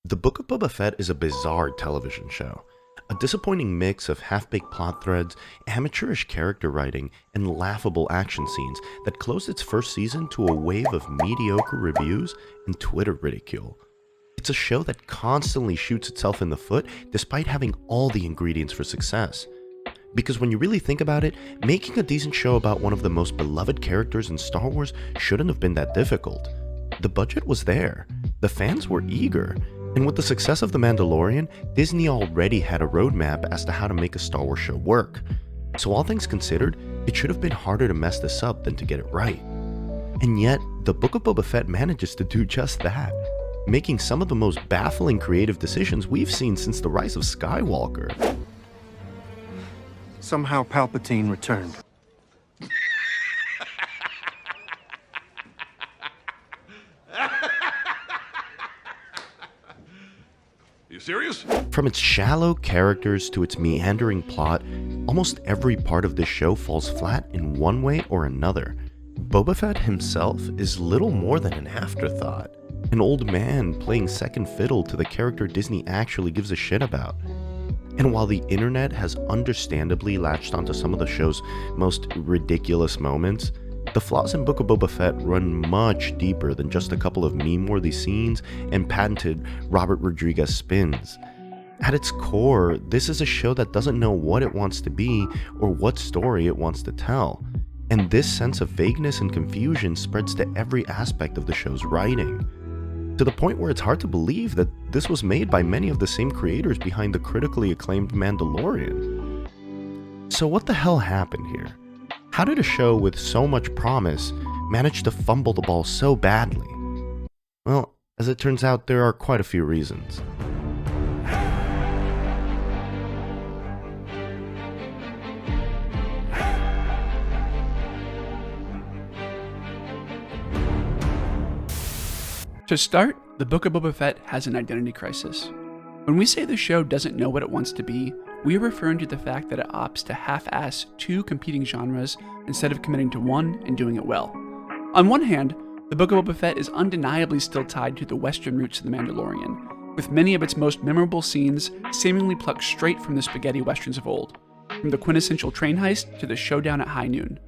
The Book of Boba Fett is a bizarre television show. A disappointing mix of half-baked plot threads, amateurish character writing, and laughable action scenes that closed its first season to a wave of mediocre reviews and Twitter ridicule. It's a show that constantly shoots itself in the foot despite having all the ingredients for success. Because when you really think about it, making a decent show about one of the most beloved characters in Star Wars shouldn't have been that difficult. The budget was there, the fans were eager, and with the success of The Mandalorian, Disney already had a roadmap as to how to make a Star Wars show work. So all things considered, it should have been harder to mess this up than to get it right. And yet, the Book of Boba Fett manages to do just that, making some of the most baffling creative decisions we've seen since the rise of Skywalker. Somehow Palpatine returned. You serious? From its shallow characters to its meandering plot, almost every part of this show falls flat in one way or another. Boba Fett himself is little more than an afterthought, an old man playing second fiddle to the character Disney actually gives a shit about. And while the internet has understandably latched onto some of the show's most ridiculous moments, the flaws in Book of Boba Fett run much deeper than just a couple of meme-worthy scenes and patented Robert Rodriguez spins. At its core, this is a show that doesn't know what it wants to be or what story it wants to tell. And this sense of vagueness and confusion spreads to every aspect of the show's writing, to the point where it's hard to believe that this was made by many of the same creators behind the critically acclaimed Mandalorian. So what the hell happened here? How did a show with so much promise manage to fumble the ball so badly? Well, as it turns out, there are quite a few reasons. To start, the Book of Boba Fett has an identity crisis. When we say the show doesn't know what it wants to be, we are referring to the fact that it opts to half-ass two competing genres instead of committing to one and doing it well. On one hand, the Book of Boba Fett is undeniably still tied to the Western roots of The Mandalorian, with many of its most memorable scenes seemingly plucked straight from the spaghetti westerns of old, from the quintessential train heist to the showdown at high noon.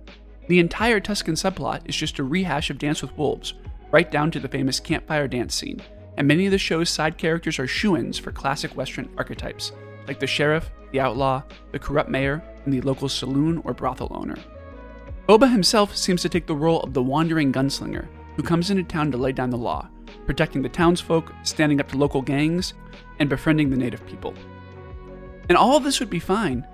The entire Tusken subplot is just a rehash of Dance with Wolves, right down to the famous campfire dance scene, and many of the show's side characters are shoo-ins for classic Western archetypes, like the sheriff, the outlaw, the corrupt mayor, and the local saloon or brothel owner. Boba himself seems to take the role of the wandering gunslinger, who comes into town to lay down the law, protecting the townsfolk, standing up to local gangs, and befriending the native people. And all of this would be fine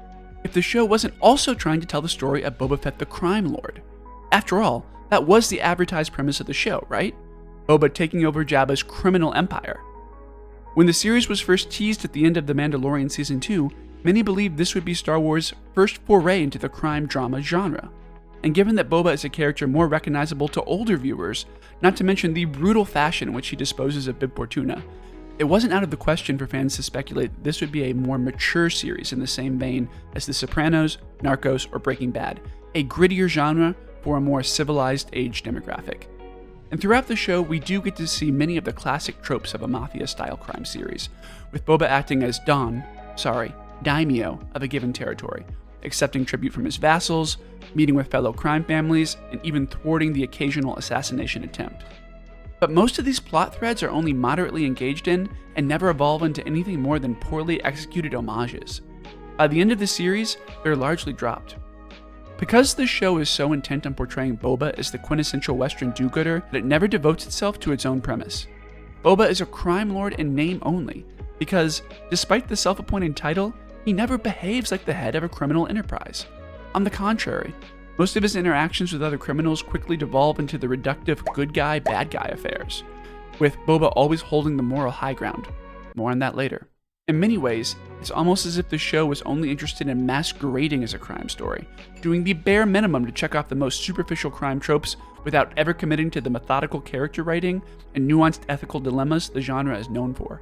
if the show wasn't also trying to tell the story of Boba Fett the crime lord. After all, that was the advertised premise of the show, right? Boba taking over Jabba's criminal empire. When the series was first teased at the end of The Mandalorian Season 2, many believed this would be Star Wars' first foray into the crime drama genre. And given that Boba is a character more recognizable to older viewers, not to mention the brutal fashion in which he disposes of Bib Fortuna, it wasn't out of the question for fans to speculate that this would be a more mature series in the same vein as The Sopranos, Narcos, or Breaking Bad, a grittier genre for a more civilized age demographic. And throughout the show, we do get to see many of the classic tropes of a mafia-style crime series, with Boba acting as daimyo of a given territory, accepting tribute from his vassals, meeting with fellow crime families, and even thwarting the occasional assassination attempt. But most of these plot threads are only moderately engaged in and never evolve into anything more than poorly executed homages. By the end of the series, they're largely dropped. Because the show is so intent on portraying Boba as the quintessential Western do-gooder that it never devotes itself to its own premise. Boba is a crime lord in name only, because, despite the self-appointed title, he never behaves like the head of a criminal enterprise. On the contrary, most of his interactions with other criminals quickly devolve into the reductive good guy, bad guy affairs, with Boba always holding the moral high ground. More on that later. In many ways, it's almost as if the show was only interested in masquerading as a crime story, doing the bare minimum to check off the most superficial crime tropes without ever committing to the methodical character writing and nuanced ethical dilemmas the genre is known for.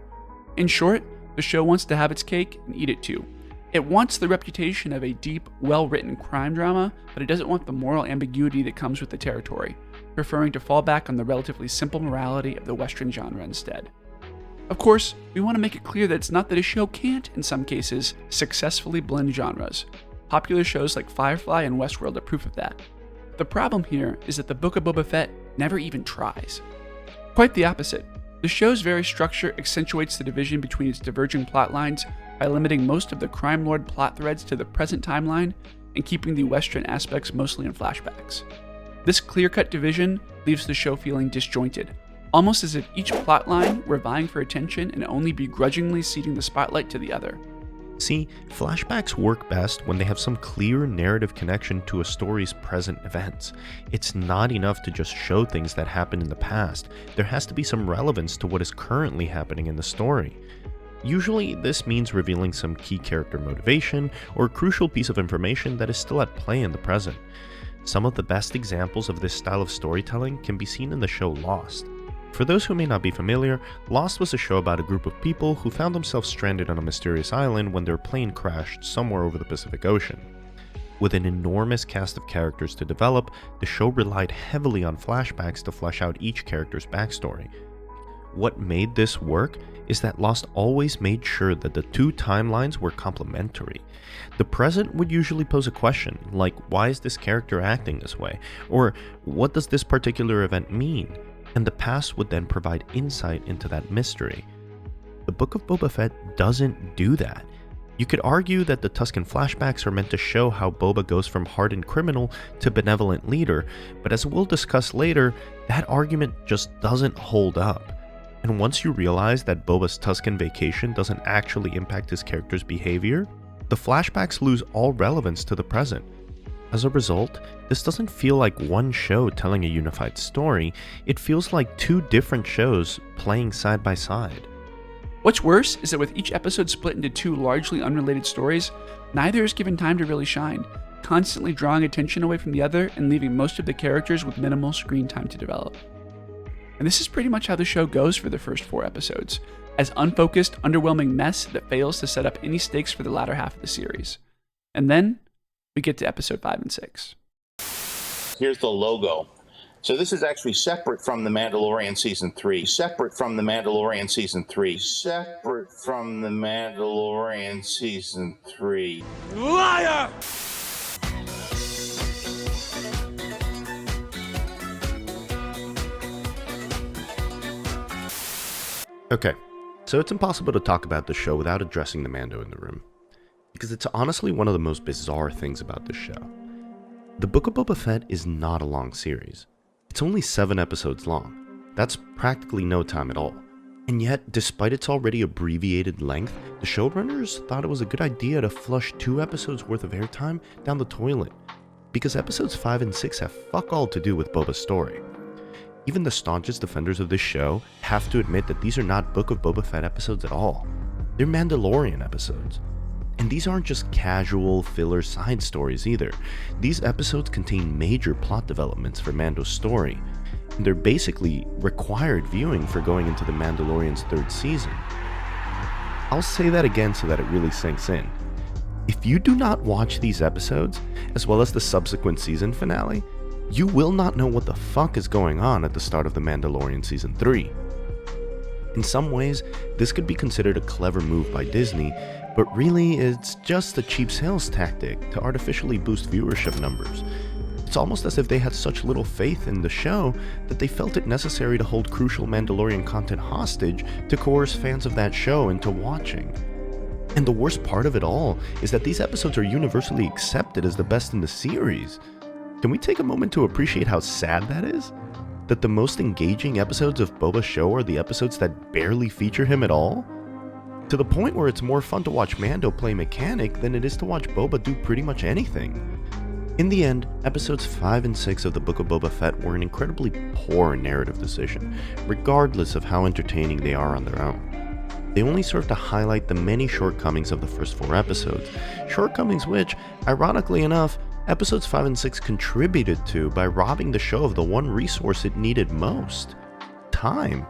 In short, the show wants to have its cake and eat it too. It wants the reputation of a deep, well-written crime drama, but it doesn't want the moral ambiguity that comes with the territory, preferring to fall back on the relatively simple morality of the Western genre instead. Of course, we want to make it clear that it's not that a show can't, in some cases, successfully blend genres. Popular shows like Firefly and Westworld are proof of that. The problem here is that the Book of Boba Fett never even tries. Quite the opposite. The show's very structure accentuates the division between its diverging plot lines by limiting most of the crime lord plot threads to the present timeline and keeping the Western aspects mostly in flashbacks. This clear-cut division leaves the show feeling disjointed, almost as if each plot line were vying for attention and only begrudgingly ceding the spotlight to the other. See, flashbacks work best when they have some clear narrative connection to a story's present events. It's not enough to just show things that happened in the past. There has to be some relevance to what is currently happening in the story. Usually, this means revealing some key character motivation or a crucial piece of information that is still at play in the present. Some of the best examples of this style of storytelling can be seen in the show Lost. For those who may not be familiar, Lost was a show about a group of people who found themselves stranded on a mysterious island when their plane crashed somewhere over the Pacific Ocean. With an enormous cast of characters to develop, the show relied heavily on flashbacks to flesh out each character's backstory. What made this work is that Lost always made sure that the two timelines were complementary. The present would usually pose a question, like why is this character acting this way? Or what does this particular event mean? And the past would then provide insight into that mystery. The Book of Boba Fett doesn't do that. You could argue that the Tusken flashbacks are meant to show how Boba goes from hardened criminal to benevolent leader, but as we'll discuss later, that argument just doesn't hold up. And once you realize that Boba's Tusken vacation doesn't actually impact his character's behavior, the flashbacks lose all relevance to the present. As a result, this doesn't feel like one show telling a unified story, it feels like two different shows playing side by side. What's worse is that with each episode split into two largely unrelated stories, neither is given time to really shine, constantly drawing attention away from the other and leaving most of the characters with minimal screen time to develop. And this is pretty much how the show goes for the first 4 episodes, as unfocused, underwhelming mess that fails to set up any stakes for the latter half of the series. And then, we get to episode 5 and 6. Here's the logo. So this is actually separate from The Mandalorian Season 3. Separate from The Mandalorian Season 3. Separate from The Mandalorian Season 3. Liar! Okay, so it's impossible to talk about the show without addressing the Mando in the room, because it's honestly one of the most bizarre things about this show. The Book of Boba Fett is not a long series. It's only 7 episodes long. That's practically no time at all. And yet, despite its already abbreviated length, the showrunners thought it was a good idea to flush 2 episodes worth of airtime down the toilet, because episodes 5 and 6 have fuck all to do with Boba's story. Even the staunchest defenders of this show have to admit that these are not Book of Boba Fett episodes at all. They're Mandalorian episodes. And these aren't just casual filler side stories either. These episodes contain major plot developments for Mando's story, and they're basically required viewing for going into The Mandalorian's 3rd season. I'll say that again so that it really sinks in. If you do not watch these episodes, as well as the subsequent season finale, you will not know what the fuck is going on at the start of The Mandalorian Season 3. In some ways, this could be considered a clever move by Disney, but really it's just a cheap sales tactic to artificially boost viewership numbers. It's almost as if they had such little faith in the show that they felt it necessary to hold crucial Mandalorian content hostage to coerce fans of that show into watching. And the worst part of it all is that these episodes are universally accepted as the best in the series. Can we take a moment to appreciate how sad that is? That the most engaging episodes of Boba's show are the episodes that barely feature him at all? To the point where it's more fun to watch Mando play mechanic than it is to watch Boba do pretty much anything. In the end, episodes 5 and 6 of the Book of Boba Fett were an incredibly poor narrative decision, regardless of how entertaining they are on their own. They only serve to highlight the many shortcomings of the first 4 episodes, shortcomings which, ironically enough, episodes 5 and 6 contributed to by robbing the show of the one resource it needed most: time.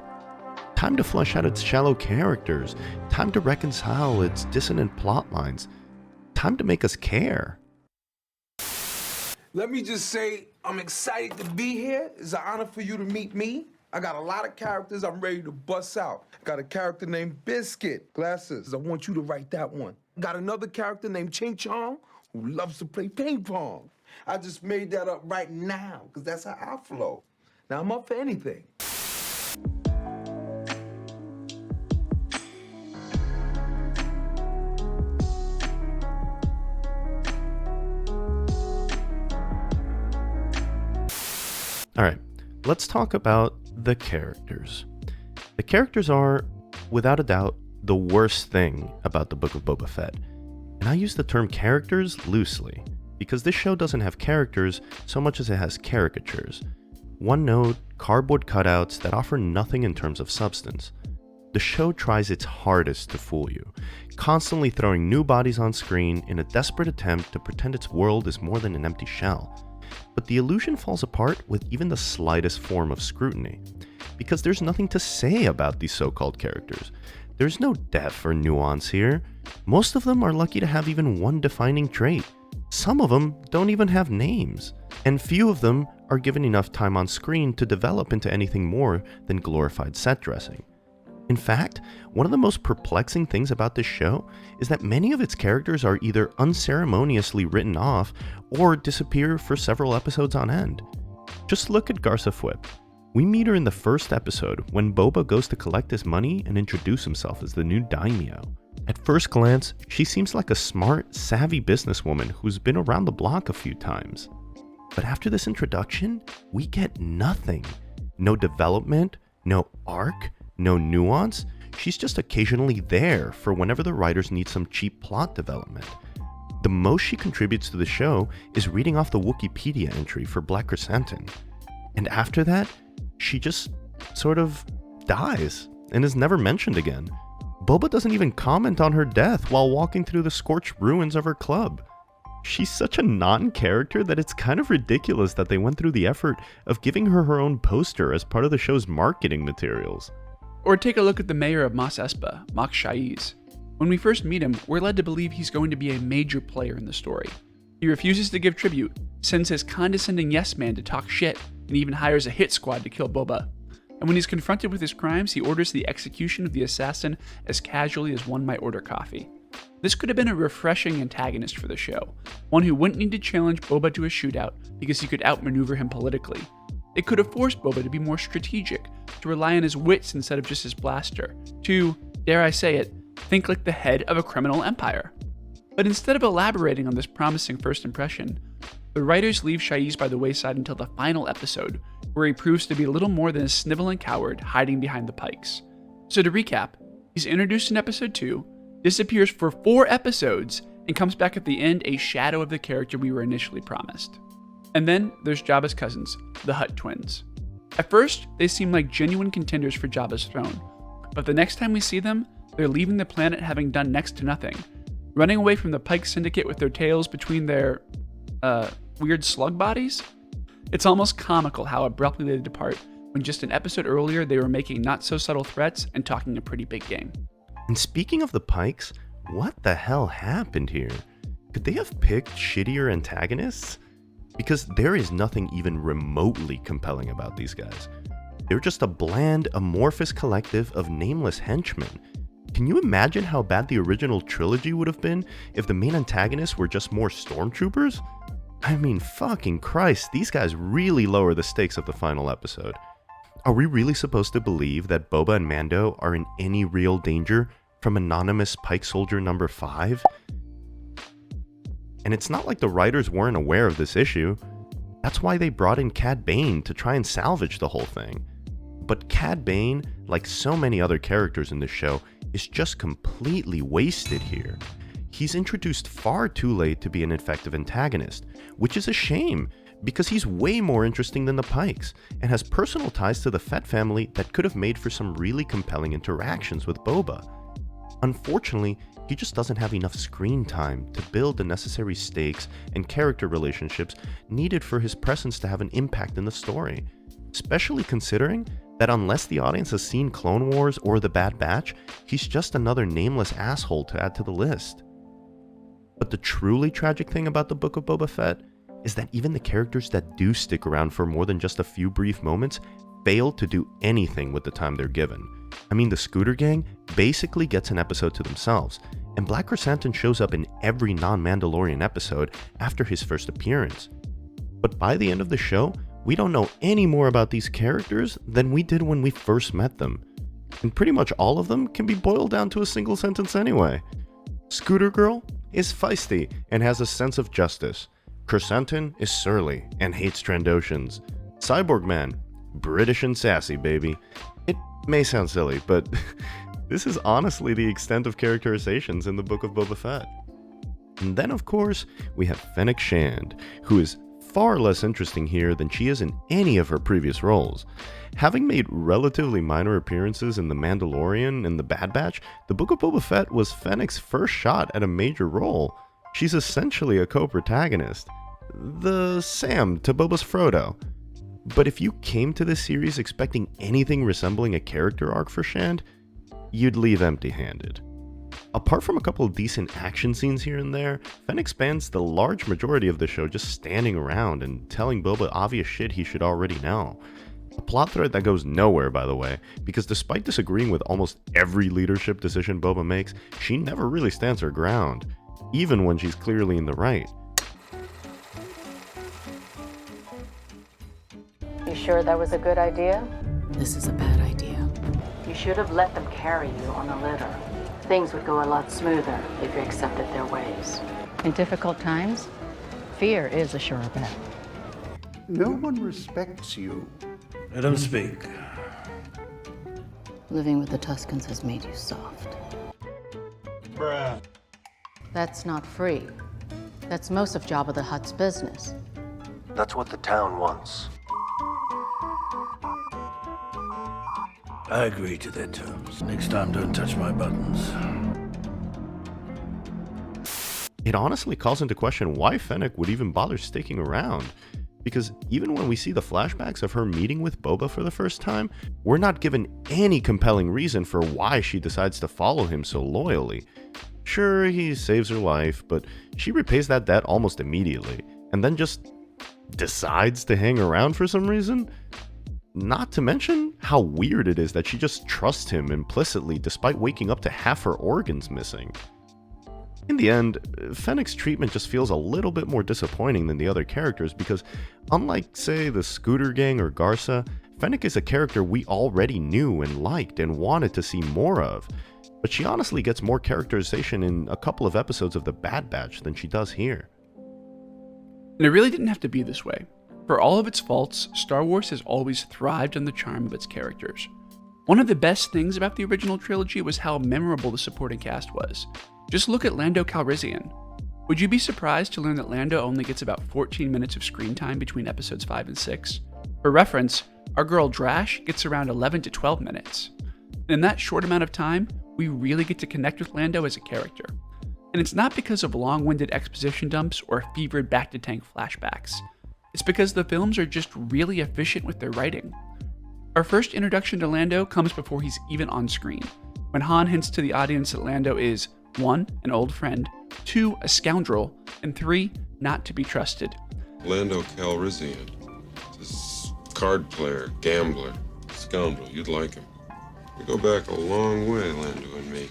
Time to flesh out its shallow characters, time to reconcile its dissonant plot lines, time to make us care. Let me just say, I'm excited to be here. It's an honor for you to meet me. I got a lot of characters I'm ready to bust out. Got a character named Biscuit, glasses. I want you to write that one. Got another character named Ching Chong who loves to play ping pong. I just made that up right now because that's how I flow. Now I'm up for anything. Alright, let's talk about the characters. The characters are, without a doubt, the worst thing about the Book of Boba Fett. And I use the term characters loosely, because this show doesn't have characters so much as it has caricatures. One note, cardboard cutouts that offer nothing in terms of substance. The show tries its hardest to fool you, constantly throwing new bodies on screen in a desperate attempt to pretend its world is more than an empty shell. But the illusion falls apart with even the slightest form of scrutiny, because there's nothing to say about these so-called characters. There's no depth or nuance here. Most of them are lucky to have even one defining trait. Some of them don't even have names, and few of them are given enough time on screen to develop into anything more than glorified set dressing. In fact, one of the most perplexing things about this show is that many of its characters are either unceremoniously written off or disappear for several episodes on end. Just look at Garsa Fwip. We meet her in the first episode when Boba goes to collect his money and introduce himself as the new daimyo. At first glance, she seems like a smart, savvy businesswoman who's been around the block a few times. But after this introduction, we get nothing. No development, no arc, no nuance. She's just occasionally there for whenever the writers need some cheap plot development. The most she contributes to the show is reading off the Wikipedia entry for Black Chrysanthemum. And after that, she just sort of dies and is never mentioned again. Boba doesn't even comment on her death while walking through the scorched ruins of her club. She's such a non-character that it's kind of ridiculous that they went through the effort of giving her her own poster as part of the show's marketing materials. Or take a look at the mayor of Mos Espa, Mok Shaiz. When we first meet him, we're led to believe he's going to be a major player in the story. He refuses to give tribute, sends his condescending yes man to talk shit, and even hires a hit squad to kill Boba. And when he's confronted with his crimes, he orders the execution of the assassin as casually as one might order coffee. This could have been a refreshing antagonist for the show, one who wouldn't need to challenge Boba to a shootout because he could outmaneuver him politically. It could have forced Boba to be more strategic, to rely on his wits instead of just his blaster, to, dare I say it, think like the head of a criminal empire. But instead of elaborating on this promising first impression, the writers leave Shaiz by the wayside until the final episode, where he proves to be little more than a sniveling coward hiding behind the pikes. So to recap, he's introduced in episode 2, disappears for 4 episodes, and comes back at the end a shadow of the character we were initially promised. And then there's Jabba's cousins, the Hutt twins. At first, they seem like genuine contenders for Jabba's throne, but the next time we see them, they're leaving the planet having done next to nothing, running away from the Pike Syndicate with their tails between their, weird slug bodies? It's almost comical how abruptly they depart, when just an episode earlier they were making not-so-subtle threats and talking a pretty big game. And speaking of the Pikes, what the hell happened here? Could they have picked shittier antagonists? Because there is nothing even remotely compelling about these guys. They're just a bland, amorphous collective of nameless henchmen. Can you imagine how bad the original trilogy would have been if the main antagonists were just more stormtroopers? I mean, fucking Christ, these guys really lower the stakes of the final episode. Are we really supposed to believe that Boba and Mando are in any real danger from anonymous Pike Soldier number 5? And it's not like the writers weren't aware of this issue. That's why they brought in Cad Bane to try and salvage the whole thing. But Cad Bane, like so many other characters in this show, is just completely wasted here. He's introduced far too late to be an effective antagonist, which is a shame, because he's way more interesting than the Pikes, and has personal ties to the Fett family that could have made for some really compelling interactions with Boba. Unfortunately, he just doesn't have enough screen time to build the necessary stakes and character relationships needed for his presence to have an impact in the story, especially considering that unless the audience has seen Clone Wars or The Bad Batch, he's just another nameless asshole to add to the list. But the truly tragic thing about the Book of Boba Fett is that even the characters that do stick around for more than just a few brief moments failed to do anything with the time they're given. I mean, the Scooter Gang basically gets an episode to themselves, and Black Chrysanthemum shows up in every non-Mandalorian episode after his first appearance. But by the end of the show, we don't know any more about these characters than we did when we first met them. And pretty much all of them can be boiled down to a single sentence anyway. Scooter Girl is feisty and has a sense of justice. Chrysanthemum is surly and hates Trandoshans. Cyborg Man, British and sassy, baby. It may sound silly, but this is honestly the extent of characterizations in the Book of Boba Fett. And then, of course, we have Fennec Shand, who is far less interesting here than she is in any of her previous roles. Having made relatively minor appearances in The Mandalorian and The Bad Batch, the Book of Boba Fett was Fennec's first shot at a major role. She's essentially a co-protagonist. The Sam to Boba's Frodo. But if you came to this series expecting anything resembling a character arc for Shand, you'd leave empty-handed. Apart from a couple of decent action scenes here and there, Fennec spends the large majority of the show just standing around and telling Boba obvious shit he should already know. A plot thread that goes nowhere, by the way, because despite disagreeing with almost every leadership decision Boba makes, she never really stands her ground, even when she's clearly in the right. You sure that was a good idea? This is a bad idea. You should have let them carry you on a litter. Things would go a lot smoother if you accepted their ways. In difficult times, fear is a sure bet. No one respects you. Let him speak. Living with the Tuscans has made you soft. Bruh. That's not free. That's most of Jabba the Hutt's business. That's what the town wants. I agree to their terms. Next time, don't touch my buttons. It honestly calls into question why Fennec would even bother sticking around. Because even when we see the flashbacks of her meeting with Boba for the first time, we're not given any compelling reason for why she decides to follow him so loyally. Sure, he saves her life, but she repays that debt almost immediately, and then just decides to hang around for some reason? Not to mention how weird it is that she just trusts him implicitly despite waking up to half her organs missing. In the end, Fennec's treatment just feels a little bit more disappointing than the other characters because, unlike, say, the Scooter Gang or Garsa, Fennec is a character we already knew and liked and wanted to see more of. But she honestly gets more characterization in a couple of episodes of The Bad Batch than she does here. And it really didn't have to be this way. For all of its faults, Star Wars has always thrived on the charm of its characters. One of the best things about the original trilogy was how memorable the supporting cast was. Just look at Lando Calrissian. Would you be surprised to learn that Lando only gets about 14 minutes of screen time between episodes 5 and 6? For reference, our girl Drash gets around 11 to 12 minutes. And in that short amount of time, we really get to connect with Lando as a character. And it's not because of long-winded exposition dumps or fevered back-to-tank flashbacks. It's because the films are just really efficient with their writing. Our first introduction to Lando comes before he's even on screen, when Han hints to the audience that Lando is 1, an old friend, 2, a scoundrel, and 3, not to be trusted. Lando Calrissian. This card player, gambler, scoundrel. You'd like him. We go back a long way, Lando and me.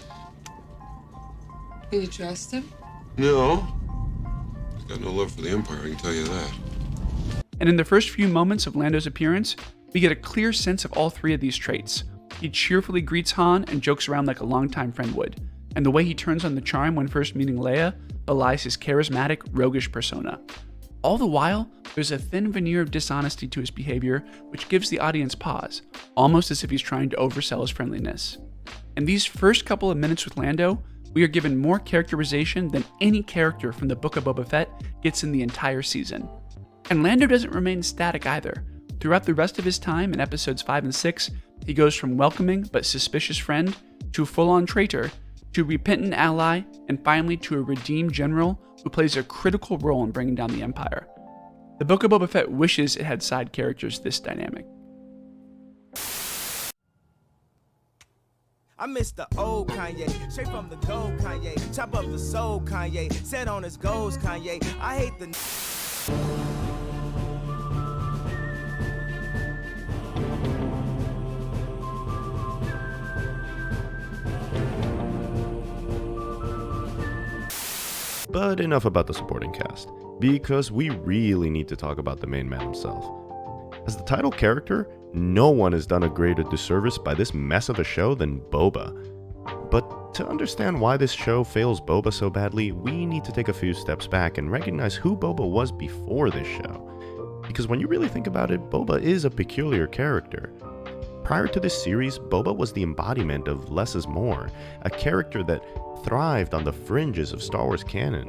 Do you trust him? No. He's got no love for the Empire, I can tell you that. And in the first few moments of Lando's appearance, we get a clear sense of all 3 of these traits. He cheerfully greets Han and jokes around like a longtime friend would. And the way he turns on the charm when first meeting Leia belies his charismatic, roguish persona. All the while, there's a thin veneer of dishonesty to his behavior, which gives the audience pause, almost as if he's trying to oversell his friendliness. In these first couple of minutes with Lando, we are given more characterization than any character from the Book of Boba Fett gets in the entire season. And Lando doesn't remain static either. Throughout the rest of his time in episodes 5 and 6, he goes from welcoming but suspicious friend, to full-on traitor, to repentant ally, and finally to a redeemed general who plays a critical role in bringing down the Empire. The Book of Boba Fett wishes it had side characters this dynamic. I miss the old Kanye, straight from the gold Kanye, chop up the soul Kanye, set on his goals Kanye, I hate the But enough about the supporting cast, because we really need to talk about the main man himself. As the title character, no one has done a greater disservice by this mess of a show than Boba. But to understand why this show fails Boba so badly, we need to take a few steps back and recognize who Boba was before this show. Because when you really think about it, Boba is a peculiar character. Prior to this series, Boba was the embodiment of less is more, a character that thrived on the fringes of Star Wars canon.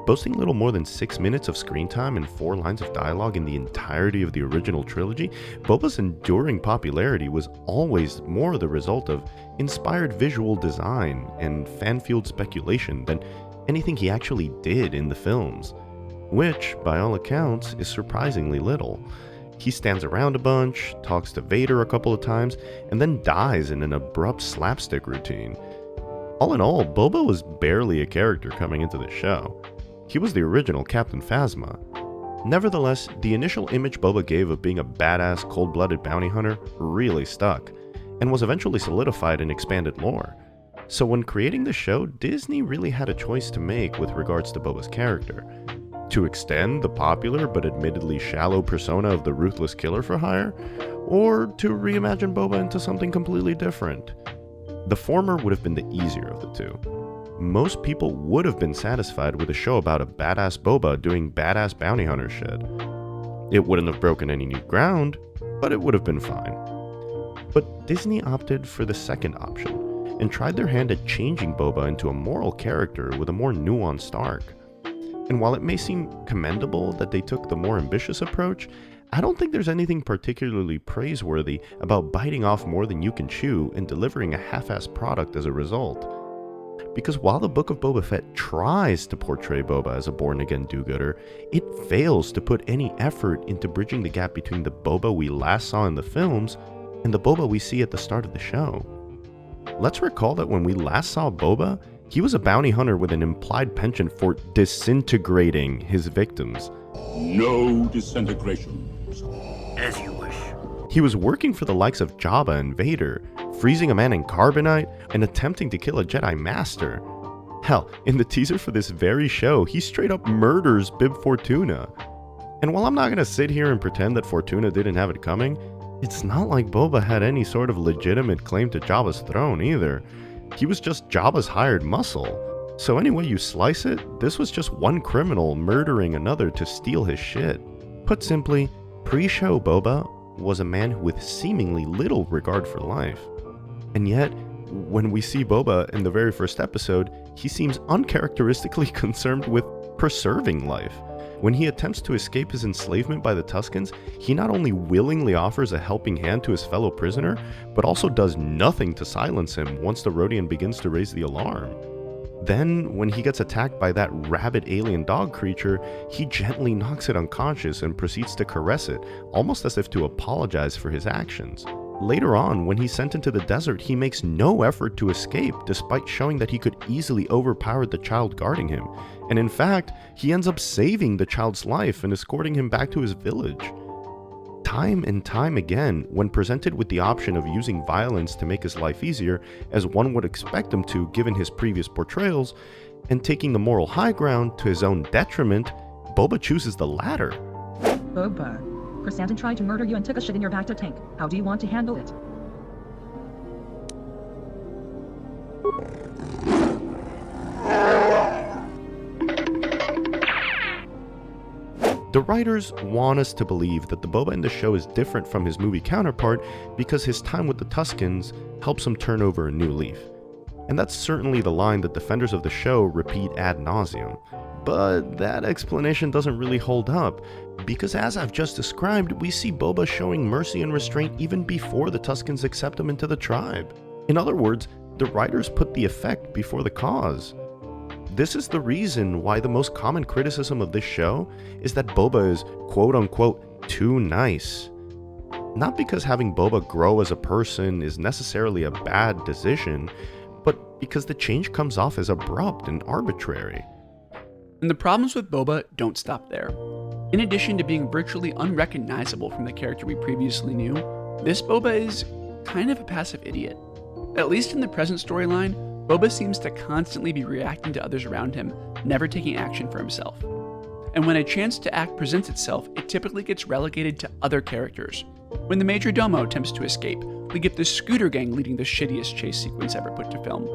Boasting little more than 6 minutes of screen time and 4 lines of dialogue in the entirety of the original trilogy, Boba's enduring popularity was always more the result of inspired visual design and fan-fueled speculation than anything he actually did in the films, which, by all accounts, is surprisingly little. He stands around a bunch, talks to Vader a couple of times, and then dies in an abrupt slapstick routine. All in all, Boba was barely a character coming into the show. He was the original Captain Phasma. Nevertheless, the initial image Boba gave of being a badass, cold-blooded bounty hunter really stuck, and was eventually solidified in expanded lore. So when creating the show, Disney really had a choice to make with regards to Boba's character. To extend the popular but admittedly shallow persona of the ruthless killer for hire, or to reimagine Boba into something completely different. The former would have been the easier of the two. Most people would have been satisfied with a show about a badass Boba doing badass bounty hunter shit. It wouldn't have broken any new ground, but it would have been fine. But Disney opted for the second option, and tried their hand at changing Boba into a moral character with a more nuanced arc. And while it may seem commendable that they took the more ambitious approach, I don't think there's anything particularly praiseworthy about biting off more than you can chew and delivering a half-assed product as a result. Because while the Book of Boba Fett tries to portray Boba as a born-again do-gooder, it fails to put any effort into bridging the gap between the Boba we last saw in the films and the Boba we see at the start of the show. Let's recall that when we last saw Boba, he was a bounty hunter with an implied penchant for disintegrating his victims. No disintegrations. As you wish. He was working for the likes of Jabba and Vader, freezing a man in carbonite and attempting to kill a Jedi Master. Hell, in the teaser for this very show, he straight up murders Bib Fortuna. And while I'm not gonna sit here and pretend that Fortuna didn't have it coming, it's not like Boba had any sort of legitimate claim to Jabba's throne either. He was just Jabba's hired muscle. So any way you slice it, this was just one criminal murdering another to steal his shit. Put simply, pre-show Boba was a man with seemingly little regard for life. And yet, when we see Boba in the very first episode, he seems uncharacteristically concerned with preserving life. When he attempts to escape his enslavement by the Tuskens, he not only willingly offers a helping hand to his fellow prisoner, but also does nothing to silence him once the Rodian begins to raise the alarm. Then, when he gets attacked by that rabid alien dog creature, he gently knocks it unconscious and proceeds to caress it, almost as if to apologize for his actions. Later on, when he's sent into the desert, he makes no effort to escape, despite showing that he could easily overpower the child guarding him. And in fact, he ends up saving the child's life and escorting him back to his village. Time and time again, when presented with the option of using violence to make his life easier, as one would expect him to given his previous portrayals, and taking the moral high ground to his own detriment, Boba chooses the latter. Boba, Chrysanthemum tried to murder you and took a shit in your Bacta tank. How do you want to handle it? The writers want us to believe that the Boba in the show is different from his movie counterpart because his time with the Tuskens helps him turn over a new leaf. And that's certainly the line that defenders of the show repeat ad nauseum. But that explanation doesn't really hold up, because as I've just described, we see Boba showing mercy and restraint even before the Tuskens accept him into the tribe. In other words, the writers put the effect before the cause. This is the reason why the most common criticism of this show is that Boba is quote-unquote too nice. Not because having Boba grow as a person is necessarily a bad decision, but because the change comes off as abrupt and arbitrary. And the problems with Boba don't stop there. In addition to being virtually unrecognizable from the character we previously knew, this Boba is kind of a passive idiot. At least in the present storyline, Boba seems to constantly be reacting to others around him, never taking action for himself. And when a chance to act presents itself, it typically gets relegated to other characters. When the Major Domo attempts to escape, we get the Scooter Gang leading the shittiest chase sequence ever put to film.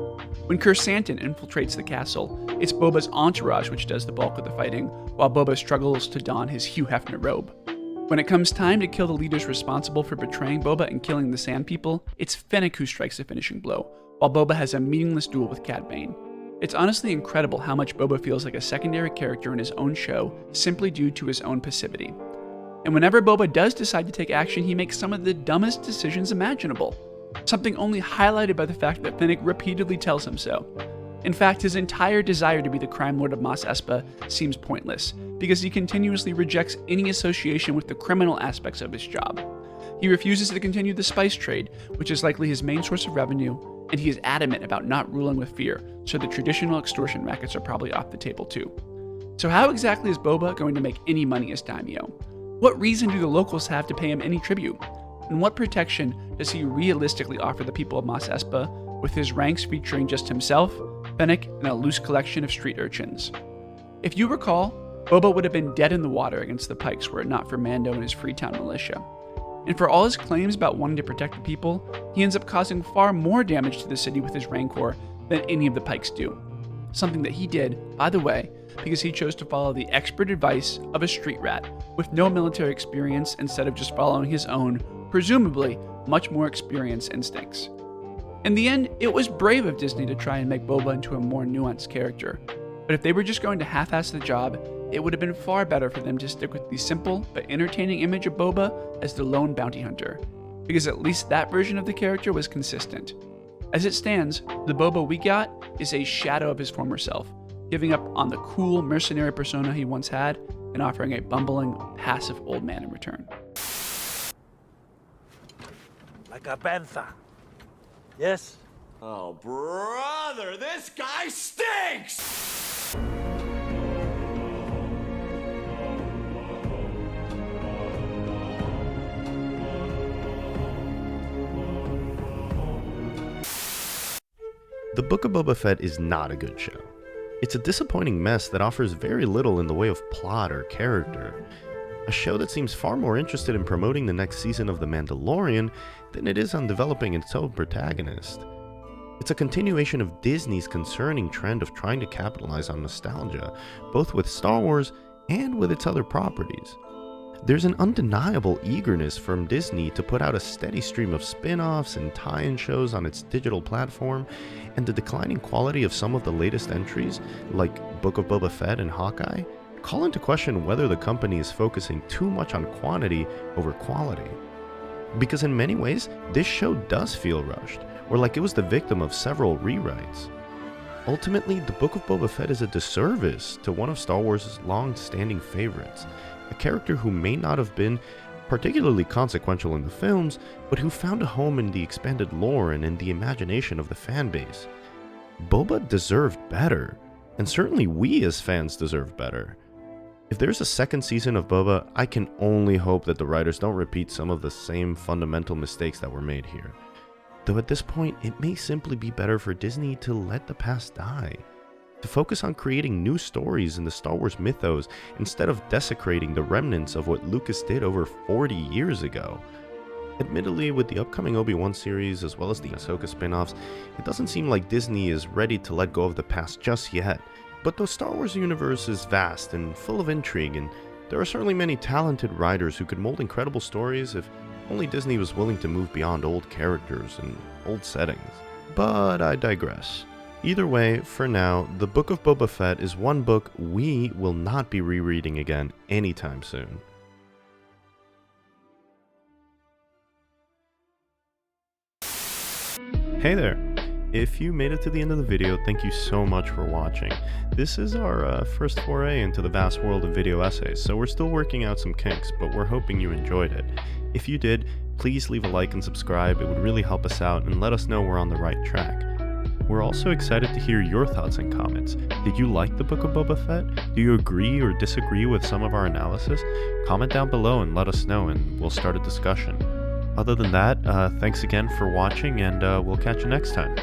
When Kersantin infiltrates the castle, it's Boba's entourage which does the bulk of the fighting, while Boba struggles to don his Hugh Hefner robe. When it comes time to kill the leaders responsible for betraying Boba and killing the Sand People, it's Fennec who strikes the finishing blow, while Boba has a meaningless duel with Cad Bane. It's honestly incredible how much Boba feels like a secondary character in his own show simply due to his own passivity. And whenever Boba does decide to take action, he makes some of the dumbest decisions imaginable, something only highlighted by the fact that Fennec repeatedly tells him so. In fact, his entire desire to be the crime lord of Mos Espa seems pointless, because he continuously rejects any association with the criminal aspects of his job. He refuses to continue the spice trade, which is likely his main source of revenue, and he is adamant about not ruling with fear, so the traditional extortion rackets are probably off the table too. So how exactly is Boba going to make any money as daimyo? What reason do the locals have to pay him any tribute? And what protection does he realistically offer the people of Mos Espa, with his ranks featuring just himself, Fennec, and a loose collection of street urchins? If you recall, Boba would have been dead in the water against the Pikes were it not for Mando and his Freetown militia. And for all his claims about wanting to protect the people, he ends up causing far more damage to the city with his Rancor than any of the Pikes do. Something that he did, by the way, because he chose to follow the expert advice of a street rat with no military experience instead of just following his own, presumably, much more experienced instincts. In the end, it was brave of Disney to try and make Boba into a more nuanced character, but if they were just going to half-ass the job, it would have been far better for them to stick with the simple but entertaining image of Boba as the lone bounty hunter, because at least that version of the character was consistent. As it stands, the Boba we got is a shadow of his former self, giving up on the cool mercenary persona he once had and offering a bumbling, passive old man in return. Like a bantha. Yes? Oh, brother, this guy stinks! The Book of Boba Fett is not a good show. It's a disappointing mess that offers very little in the way of plot or character. A show that seems far more interested in promoting the next season of The Mandalorian than it is on developing its own protagonist. It's a continuation of Disney's concerning trend of trying to capitalize on nostalgia, both with Star Wars and with its other properties. There's an undeniable eagerness from Disney to put out a steady stream of spin-offs and tie-in shows on its digital platform, and the declining quality of some of the latest entries, like Book of Boba Fett and Hawkeye, call into question whether the company is focusing too much on quantity over quality. Because in many ways, this show does feel rushed, or like it was the victim of several rewrites. Ultimately, the Book of Boba Fett is a disservice to one of Star Wars' long-standing favorites, a character who may not have been particularly consequential in the films, but who found a home in the expanded lore and in the imagination of the fanbase. Boba deserved better, and certainly we as fans deserve better. If there's a second season of Boba, I can only hope that the writers don't repeat some of the same fundamental mistakes that were made here. Though at this point, it may simply be better for Disney to let the past die, to focus on creating new stories in the Star Wars mythos instead of desecrating the remnants of what Lucas did over 40 years ago. Admittedly, with the upcoming Obi-Wan series as well as the Ahsoka spin-offs, it doesn't seem like Disney is ready to let go of the past just yet. But the Star Wars universe is vast and full of intrigue, and there are certainly many talented writers who could mold incredible stories if only Disney was willing to move beyond old characters and old settings. But I digress. Either way, for now, the Book of Boba Fett is one book we will not be rereading again anytime soon. Hey there! If you made it to the end of the video, thank you so much for watching. This is our first foray into the vast world of video essays, so we're still working out some kinks, but we're hoping you enjoyed it. If you did, please leave a like and subscribe. It would really help us out and let us know we're on the right track. We're also excited to hear your thoughts and comments. Did you like the Book of Boba Fett? Do you agree or disagree with some of our analysis? Comment down below and let us know, and we'll start a discussion. Other than that, thanks again for watching, and we'll catch you next time.